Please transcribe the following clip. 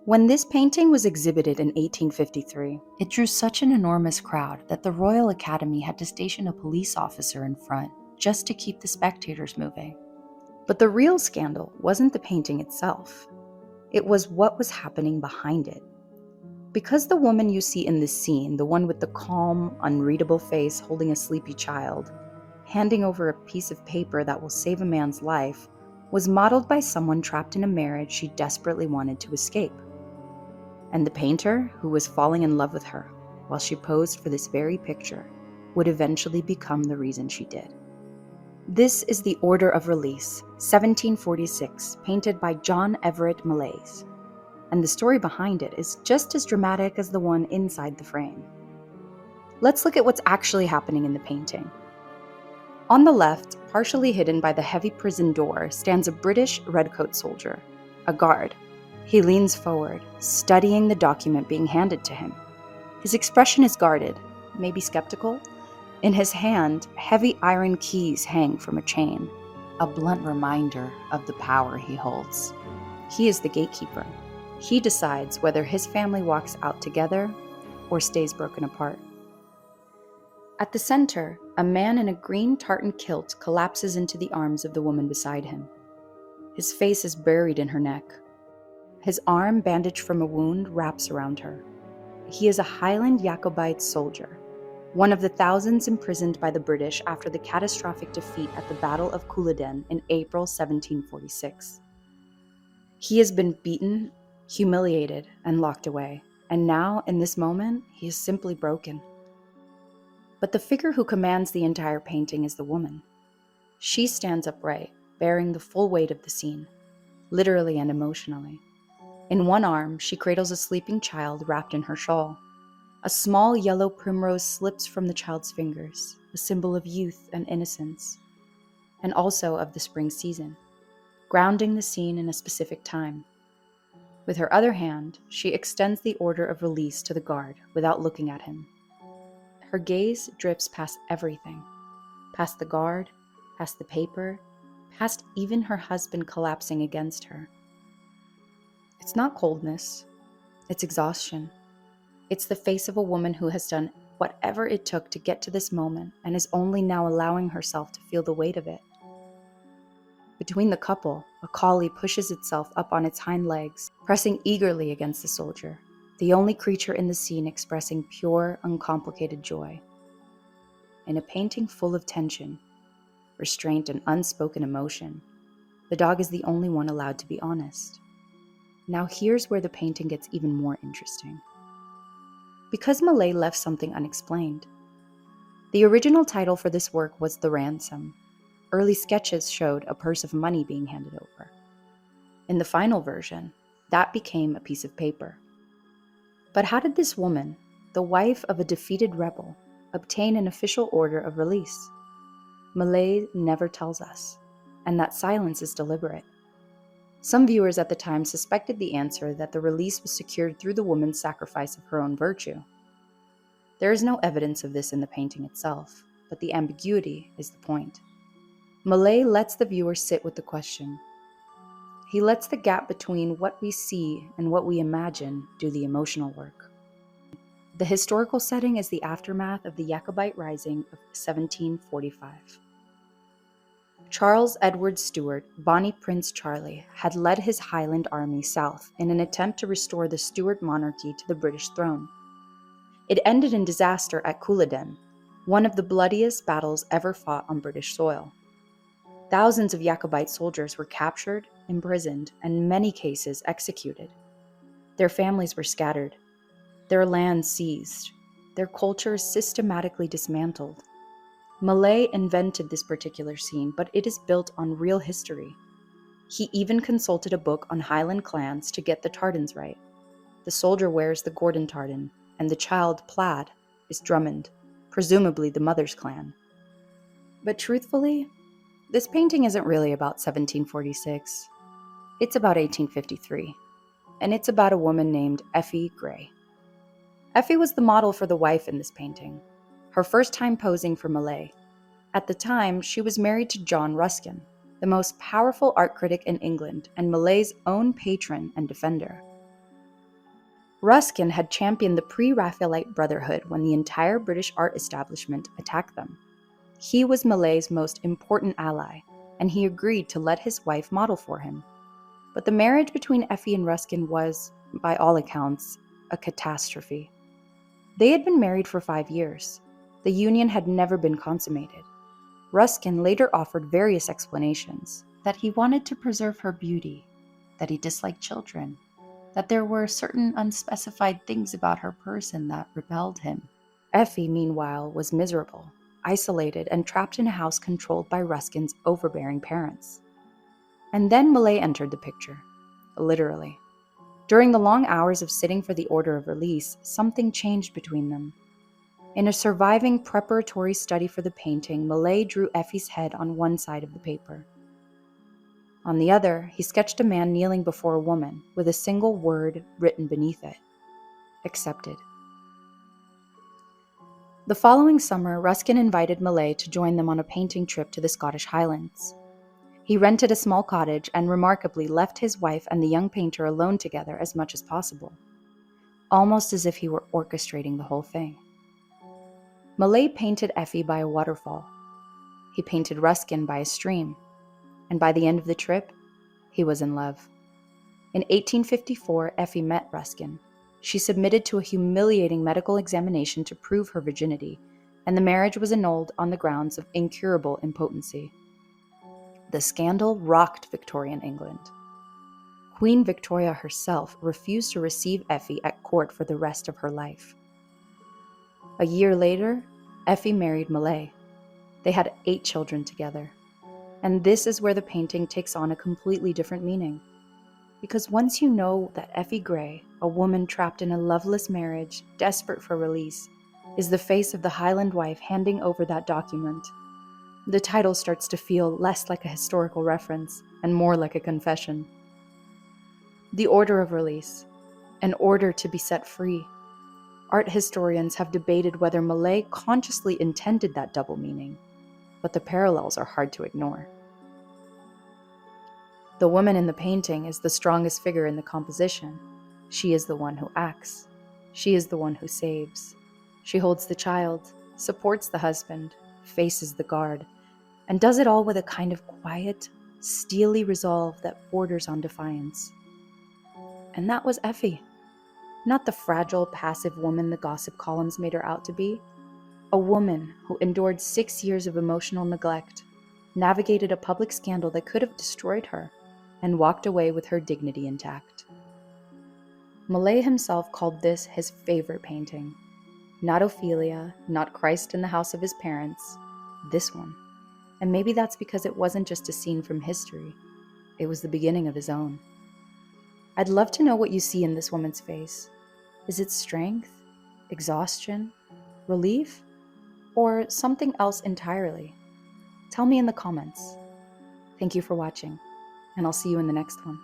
When this painting was exhibited in 1853, it drew such an enormous crowd that the Royal Academy had to station a police officer in front just to keep the spectators moving. But the real scandal wasn't the painting itself. It was what was happening behind it. Because the woman you see in this scene, the one with the calm, unreadable face holding a sleepy child, handing over a piece of paper that will save a man's life, was modeled by someone trapped in a marriage she desperately wanted to escape. And the painter, who was falling in love with her while she posed for this very picture, would eventually become the reason she did. This is the Order of Release, 1746, painted by John Everett Millais. And the story behind it is just as dramatic as the one inside the frame. Let's look at what's actually happening in the painting. On the left, partially hidden by the heavy prison door, stands a British redcoat soldier, a guard. He leans forward, studying the document being handed to him. His expression is guarded, maybe skeptical. In his hand, heavy iron keys hang from a chain, a blunt reminder of the power he holds. He is the gatekeeper. He decides whether his family walks out together or stays broken apart. At the center, a man in a green tartan kilt collapses into the arms of the woman beside him. His face is buried in her neck. His arm, bandaged from a wound, wraps around her. He is a Highland Jacobite soldier, one of the thousands imprisoned by the British after the catastrophic defeat at the Battle of Culloden in April 1746. He has been beaten, humiliated, and locked away, and now, in this moment, he is simply broken. But the figure who commands the entire painting is the woman. She stands upright, bearing the full weight of the scene, literally and emotionally. In one arm, she cradles a sleeping child wrapped in her shawl. A small yellow primrose slips from the child's fingers, a symbol of youth and innocence, and also of the spring season, grounding the scene in a specific time. With her other hand, she extends the order of release to the guard without looking at him. Her gaze drifts past everything, past the guard, past the paper, past even her husband collapsing against her. It's not coldness, it's exhaustion. It's the face of a woman who has done whatever it took to get to this moment and is only now allowing herself to feel the weight of it. Between the couple, a collie pushes itself up on its hind legs, pressing eagerly against the soldier, the only creature in the scene expressing pure, uncomplicated joy. In a painting full of tension, restraint, and unspoken emotion, the dog is the only one allowed to be honest. Now here's where the painting gets even more interesting. Because Millais left something unexplained. The original title for this work was The Ransom. Early sketches showed a purse of money being handed over. In the final version, that became a piece of paper. But how did this woman, the wife of a defeated rebel, obtain an official order of release? Millais never tells us, and that silence is deliberate. Some viewers at the time suspected the answer that the release was secured through the woman's sacrifice of her own virtue. There is no evidence of this in the painting itself, but the ambiguity is the point. Millais lets the viewer sit with the question. He lets the gap between what we see and what we imagine do the emotional work. The historical setting is the aftermath of the Jacobite Rising of 1745. Charles Edward Stuart, Bonnie Prince Charlie, had led his Highland army south in an attempt to restore the Stuart monarchy to the British throne. It ended in disaster at Culloden, one of the bloodiest battles ever fought on British soil. Thousands of Jacobite soldiers were captured, imprisoned, and in many cases executed. Their families were scattered, their lands seized, their cultures systematically dismantled. Millais invented this particular scene, but it is built on real history. He even consulted a book on Highland clans to get the tartans right. The soldier wears the Gordon tartan, and the child, Plaid, is Drummond, presumably the mother's clan. But truthfully, this painting isn't really about 1746. It's about 1853, and it's about a woman named Effie Gray. Effie was the model for the wife in this painting, her first time posing for Millais. At the time, she was married to John Ruskin, the most powerful art critic in England and Millais' own patron and defender. Ruskin had championed the pre-Raphaelite Brotherhood when the entire British art establishment attacked them. He was Millet's most important ally, and he agreed to let his wife model for him. But the marriage between Effie and Ruskin was, by all accounts, a catastrophe. They had been married for 5 years. The union had never been consummated. Ruskin later offered various explanations: that he wanted to preserve her beauty, that he disliked children, that there were certain unspecified things about her person that repelled him. Effie, meanwhile, was miserable, isolated, and trapped in a house controlled by Ruskin's overbearing parents. And then Millet entered the picture, literally. During the long hours of sitting for the order of release, something changed between them. In a surviving preparatory study for the painting, Millet drew Effie's head on one side of the paper. On the other, he sketched a man kneeling before a woman, with a single word written beneath it: accepted. The following summer, Ruskin invited Millet to join them on a painting trip to the Scottish Highlands. He rented a small cottage and remarkably left his wife and the young painter alone together as much as possible, almost as if he were orchestrating the whole thing. Millet painted Effie by a waterfall. He painted Ruskin by a stream, and by the end of the trip, he was in love. In 1854, Effie met Ruskin. She submitted to a humiliating medical examination to prove her virginity, and the marriage was annulled on the grounds of incurable impotency. The scandal rocked Victorian England. Queen Victoria herself refused to receive Effie at court for the rest of her life. A year later, Effie married Millet. They had 8 children together. And this is where the painting takes on a completely different meaning. Because once you know that Effie Gray, a woman trapped in a loveless marriage, desperate for release, is the face of the Highland wife handing over that document, the title starts to feel less like a historical reference and more like a confession. The order of release, an order to be set free. Art historians have debated whether Millet consciously intended that double meaning, but the parallels are hard to ignore. The woman in the painting is the strongest figure in the composition. She is the one who acts. She is the one who saves. She holds the child, supports the husband, faces the guard, and does it all with a kind of quiet, steely resolve that borders on defiance. And that was Effie. Not the fragile, passive woman the gossip columns made her out to be. A woman who endured 6 years of emotional neglect, navigated a public scandal that could have destroyed her, and walked away with her dignity intact. Millet himself called this his favorite painting. Not Ophelia, not Christ in the house of his parents, this one. And maybe that's because it wasn't just a scene from history. It was the beginning of his own. I'd love to know what you see in this woman's face. Is it strength, exhaustion, relief, or something else entirely? Tell me in the comments. Thank you for watching, and I'll see you in the next one.